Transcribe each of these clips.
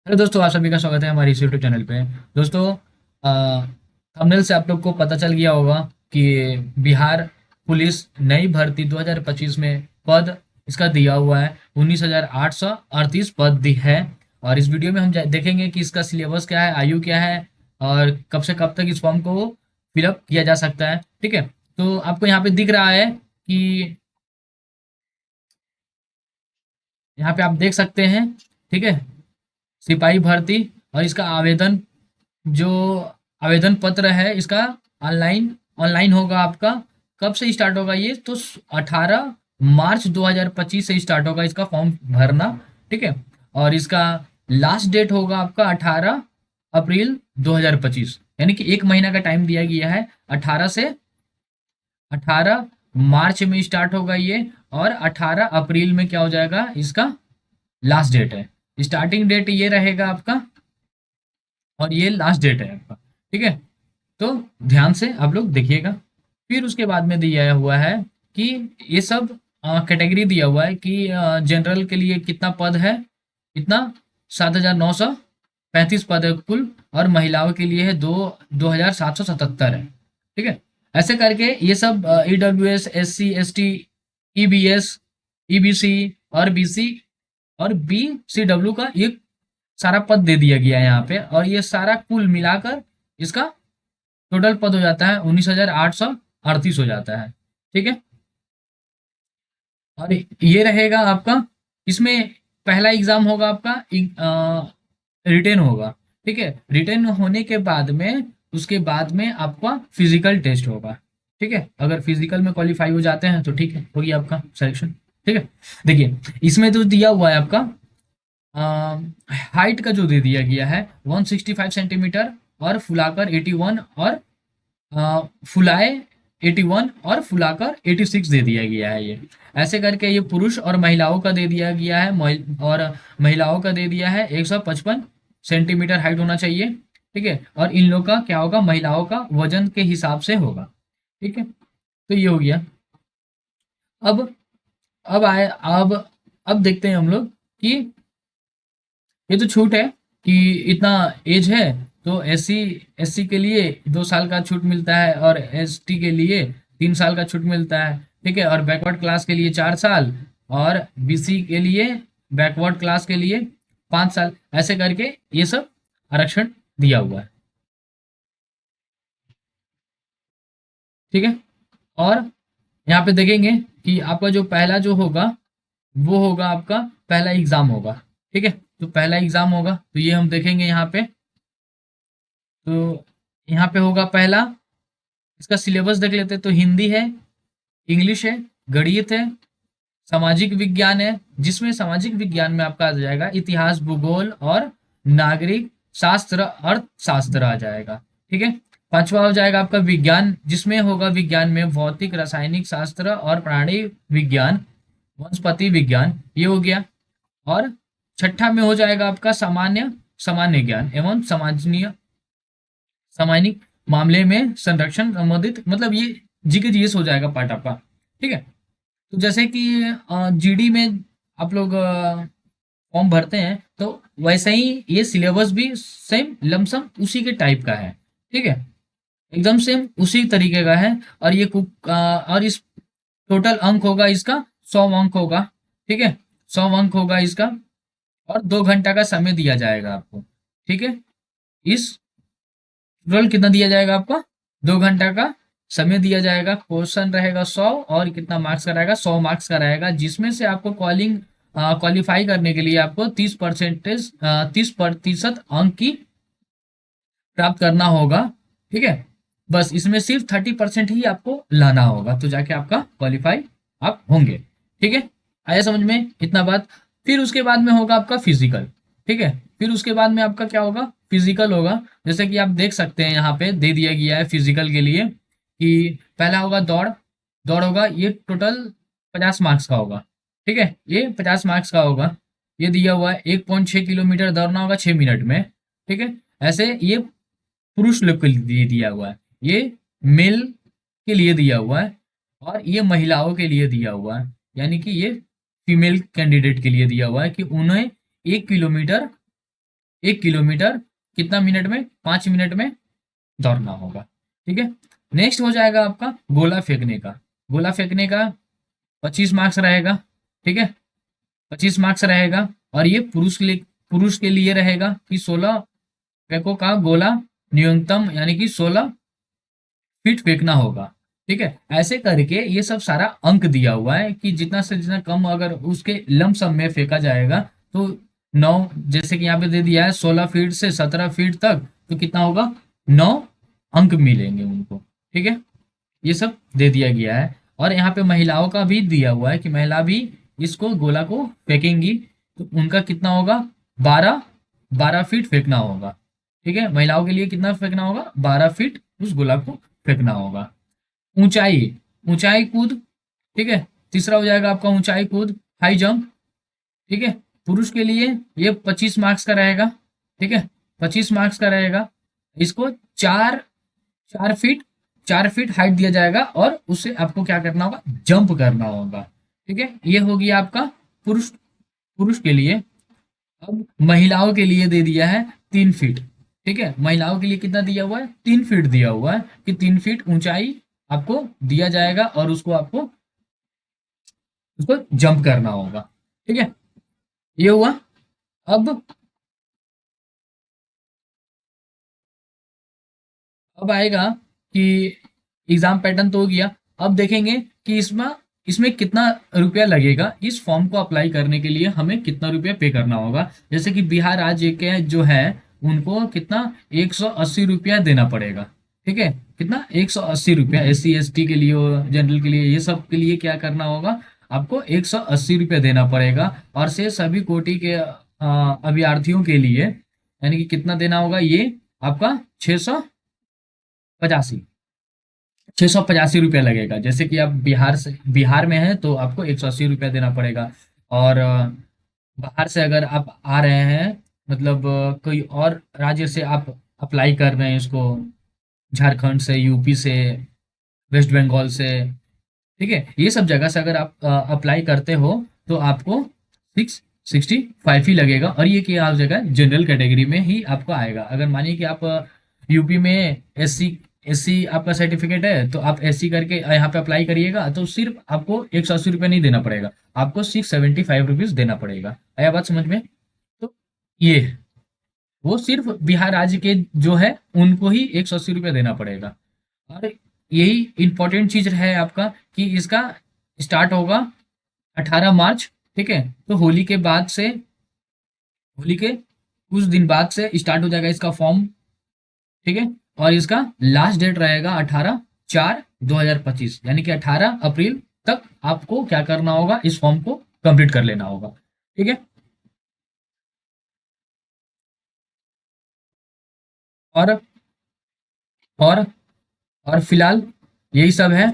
Hello दोस्तों, आप सभी का स्वागत है हमारे इस यूट्यूब चैनल पे। दोस्तों, थंबनेल से आप लोग को पता चल गया होगा कि बिहार पुलिस नई भर्ती 2025 में पद इसका दिया हुआ है। 19,838 पद दी है। और इस वीडियो में हम देखेंगे कि इसका सिलेबस क्या है, आयु क्या है, और कब से कब तक इस फॉर्म को फिलअप किया जा सकता है। ठीक है, तो आपको यहाँ पे दिख रहा है कि यहाँ पे आप देख सकते हैं। ठीक है, सिपाही भर्ती। और इसका जो आवेदन पत्र है इसका ऑनलाइन ऑनलाइन होगा आपका। कब से स्टार्ट होगा ये? तो 18 मार्च 2025 से स्टार्ट होगा इसका फॉर्म भरना। ठीक है, और इसका लास्ट डेट होगा आपका 18 अप्रैल 2025, यानी कि एक महीना का टाइम दिया गया है। 18 मार्च में स्टार्ट होगा ये, और 18 अप्रैल में क्या हो जाएगा, इसका लास्ट डेट है। स्टार्टिंग डेट ये रहेगा आपका, और ये लास्ट डेट है आपका। ठीक है, तो ध्यान से आप लोग देखिएगा। फिर उसके बाद में दिया हुआ है कि ये सब कैटेगरी दिया हुआ है कि जनरल के लिए कितना पद है, कितना 7,935 पद है कुल। और महिलाओं के लिए है 2,777 है। ठीक है, ऐसे करके ये सब EWS, SC, ST, EBS, EBC और BC और BCW का ये सारा पद दे दिया गया है यहाँ पे। और ये सारा कुल मिलाकर इसका टोटल पद हो जाता है 19,838 हो जाता है। ठीक है, और ये रहेगा आपका। इसमें पहला एग्जाम होगा आपका, रिटेन होगा। ठीक है, रिटेन होने के बाद में उसके बाद में आपका फिजिकल टेस्ट होगा। ठीक है, अगर फिजिकल में क्वालिफाई हो जाते हैं तो ठीक है, होगी आपका सिलेक्शन। ठीक है, देखिए इसमें जो दिया हुआ है आपका हाइट का जो दे दिया गया है 165 सेंटीमीटर, और फुलाकर 81, और फुलाए 81, और फुलाकर 86 दे दिया गया है ये। ऐसे करके ये पुरुष और महिलाओं का दे दिया गया है। और महिलाओं का दे दिया है 155 सेंटीमीटर हाइट होना चाहिए। ठीक है, और इन लोग का क्या होगा, महिलाओं का वजन के हिसाब से होगा। ठीक है, तो ये हो गया। अब अब आए अब देखते हैं हम लोग कि ये तो छूट है कि इतना एज है तो एससी के लिए 2 साल का छूट मिलता है, और एसटी के लिए 3 साल का छूट मिलता है। ठीक है, और बैकवर्ड क्लास के लिए 4 साल, और बीसी के लिए, बैकवर्ड क्लास के लिए 5 साल। ऐसे करके ये सब आरक्षण दिया हुआ है। ठीक है, और यहाँ पे देखेंगे कि आपका जो पहला जो होगा वो होगा आपका पहला एग्जाम होगा। ठीक है, तो पहला एग्जाम होगा तो ये हम देखेंगे यहाँ पे। तो यहाँ पे होगा पहला। इसका सिलेबस देख लेते हैं, तो हिंदी है, इंग्लिश है, गणित है, सामाजिक विज्ञान है, जिसमें सामाजिक विज्ञान में आपका आ जाएगा इतिहास, भूगोल और नागरिक शास्त्र, अर्थशास्त्र आ जाएगा। ठीक है, पांचवा हो जाएगा आपका विज्ञान, जिसमें होगा विज्ञान में भौतिक, रासायनिक शास्त्र और प्राणी विज्ञान, वनस्पति विज्ञान, ये हो गया। और छठा में हो जाएगा आपका सामान्य सामान्य ज्ञान एवं सामाजिक मामले में संरक्षण संबंधित, मतलब ये जीके जीएस हो जाएगा पार्ट आपका। ठीक है, तो जैसे कि जीडी में आप लोग फॉर्म भरते हैं, तो वैसे ही ये सिलेबस भी सेम लमसम उसी के टाइप का है। ठीक है, एकदम सेम उसी तरीके का है। और और इस टोटल अंक होगा इसका 100 अंक होगा। ठीक है, 100 अंक होगा इसका, और 2 घंटा का समय दिया जाएगा आपको। ठीक है, इस टोटल कितना दिया जाएगा आपका, 2 घंटा का समय दिया जाएगा। क्वेश्चन रहेगा 100, और कितना मार्क्स का रहेगा, 100 मार्क्स का रहेगा, जिसमें से आपको क्वालिफाई करने के लिए आपको 30% अंक की प्राप्त करना होगा। ठीक है, बस इसमें सिर्फ 30% ही आपको लाना होगा, तो जाके आपका क्वालिफाई आप होंगे। ठीक है, आया समझ में इतना बात? फिर उसके बाद में होगा आपका फिजिकल। ठीक है, फिर उसके बाद में आपका क्या होगा, फिजिकल होगा। जैसे कि आप देख सकते हैं यहाँ पे दे दिया गया है फिजिकल के लिए कि पहला होगा दौड़। दौड़ होगा, ये टोटल 50 मार्क्स का होगा। ठीक है, ये 50 मार्क्स का होगा। ये दिया हुआ है 1.6 किलोमीटर दौड़ना होगा 6 मिनट में। ठीक है, ऐसे ये पुरुष लोग के लिए दिया हुआ है, ये मेल के लिए दिया हुआ है, और ये महिलाओं के लिए दिया हुआ है, यानी कि ये फीमेल कैंडिडेट के लिए दिया हुआ है कि उन्हें 1 किलोमीटर 1 किलोमीटर कितना मिनट में, 5 मिनट में दौड़ना होगा। ठीक है। नेक्स्ट हो जाएगा आपका गोला फेंकने का। गोला फेंकने का 25 मार्क्स रहेगा। ठीक है, 25 मार्क्स रहेगा। और ये पुरुष के लिए रहेगा कि 16 फेंको का गोला न्यूनतम यानी कि 16 फीट फेंकना होगा। ठीक है, ऐसे करके ये सब सारा अंक दिया हुआ है कि जितना से जितना कम अगर उसके लमसम में फेंका जाएगा तो 9, जैसे कि यहाँ पे दे दिया है 16 फीट से 17 फीट तक, तो कितना होगा, 9 अंक मिलेंगे उनको। ठीक है, ये सब दे दिया गया है। और यहाँ पे महिलाओं का भी दिया हुआ है कि महिला भी इसको गोला को फेंकेंगी तो उनका कितना होगा, 12 फीट फेंकना होगा। ठीक है, महिलाओं के लिए कितना फेंकना होगा, 12 फीट उस गोला को फेंकना होगा। ऊंचाई, ऊंचाई कूद। ठीक है, तीसरा हो जाएगा आपका ऊंचाई कूद, हाई जंप। ठीक है, पुरुष के लिए ये 25 मार्क्स का रहेगा। ठीक है, 25 मार्क्स का रहेगा। इसको 4 4 फीट 4 फीट हाइट दिया जाएगा और उससे आपको क्या करना होगा, जंप करना होगा। ठीक है, ये होगी आपका पुरुष पुरुष के लिए। अब महिलाओं के लिए दे दिया है 3 फीट। ठीक है, महिलाओं के लिए कितना दिया हुआ है, 3 फीट दिया हुआ है कि 3 फीट ऊंचाई आपको दिया जाएगा और उसको आपको उसको जंप करना होगा। ठीक है, ये हुआ। अब अब आएगा कि एग्जाम पैटर्न तो हो गया। अब देखेंगे कि इसमें इसमें कितना रुपया लगेगा, इस फॉर्म को अप्लाई करने के लिए हमें कितना रुपया पे करना होगा। जैसे कि बिहार राज्य के जो है उनको कितना 180 रुपया देना पड़ेगा। ठीक है, कितना 180 रुपया, SC ST के लिए, जनरल के लिए, ये सब के लिए क्या करना होगा, आपको 180 रुपया देना पड़ेगा। और से सभी कोटि के अभ्यर्थियों के लिए यानी कि कितना देना होगा, ये आपका 685 रुपया लगेगा। जैसे कि आप बिहार में हैं तो आपको 180 रुपया देना पड़ेगा। और बाहर से अगर आप आ रहे हैं, मतलब कोई और राज्य से आप अप्लाई कर रहे हैं इसको, झारखंड से, यूपी से, वेस्ट बंगाल से, ठीक है, ये सब जगह से अगर आप अप्लाई करते हो तो आपको 665 ही लगेगा। और ये क्या हो जाएगा, जनरल कैटेगरी में ही आपको आएगा। अगर मानिए कि आप यूपी में एससी एससी आपका सर्टिफिकेट है तो आप एससी करके यहाँ पे अप्लाई करिएगा तो सिर्फ आपको 180 रुपये नहीं देना पड़ेगा, आपको 675 रुपीज देना पड़ेगा। आया बात समझ में? तो ये वो सिर्फ बिहार राज्य के जो है उनको ही 180 रुपया देना पड़ेगा। और यही इंपॉर्टेंट चीज है आपका कि इसका स्टार्ट होगा 18 मार्च। ठीक है, तो होली के कुछ दिन बाद से स्टार्ट हो जाएगा इसका फॉर्म। ठीक है, और इसका लास्ट डेट रहेगा 18/4/2025 यानी कि 18 अप्रैल तक आपको क्या करना होगा, इस फॉर्म को कंप्लीट कर लेना होगा। ठीक है, और और और फिलहाल यही सब है।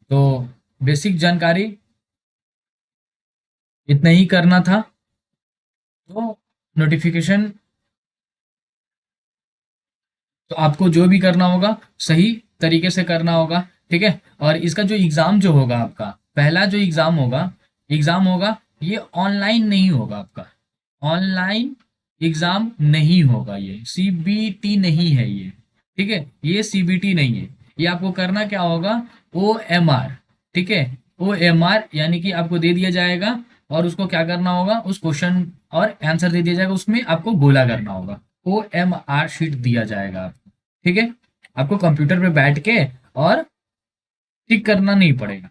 तो बेसिक जानकारी इतना ही करना था। तो नोटिफिकेशन, तो आपको जो भी करना होगा सही तरीके से करना होगा। ठीक है, और इसका जो एग्ज़ाम जो होगा आपका, पहला जो एग्ज़ाम होगा ये ऑनलाइन नहीं होगा आपका। ऑनलाइन एग्ज़ाम नहीं होगा, ये सीबीटी नहीं है ये। ठीक है, ये सीबीटी नहीं है। ये आपको करना क्या होगा, OMR। ठीक है, OMR यानी कि आपको दे दिया जाएगा और उसको क्या करना होगा, उस क्वेश्चन और आंसर दे दिया जाएगा, उसमें आपको गोला करना होगा। OMR शीट दिया जाएगा आपको। ठीक है, आपको कंप्यूटर पे बैठ के और टिक करना नहीं पड़ेगा।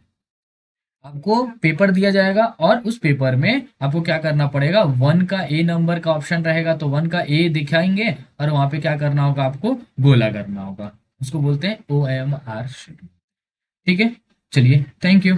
आपको पेपर दिया जाएगा और उस पेपर में आपको क्या करना पड़ेगा, 1 का A नंबर का ऑप्शन रहेगा तो 1 का A दिखाएंगे और वहां पे क्या करना होगा, आपको गोला करना होगा। उसको बोलते हैं OMR शीट। ठीक है, चलिए, थैंक यू।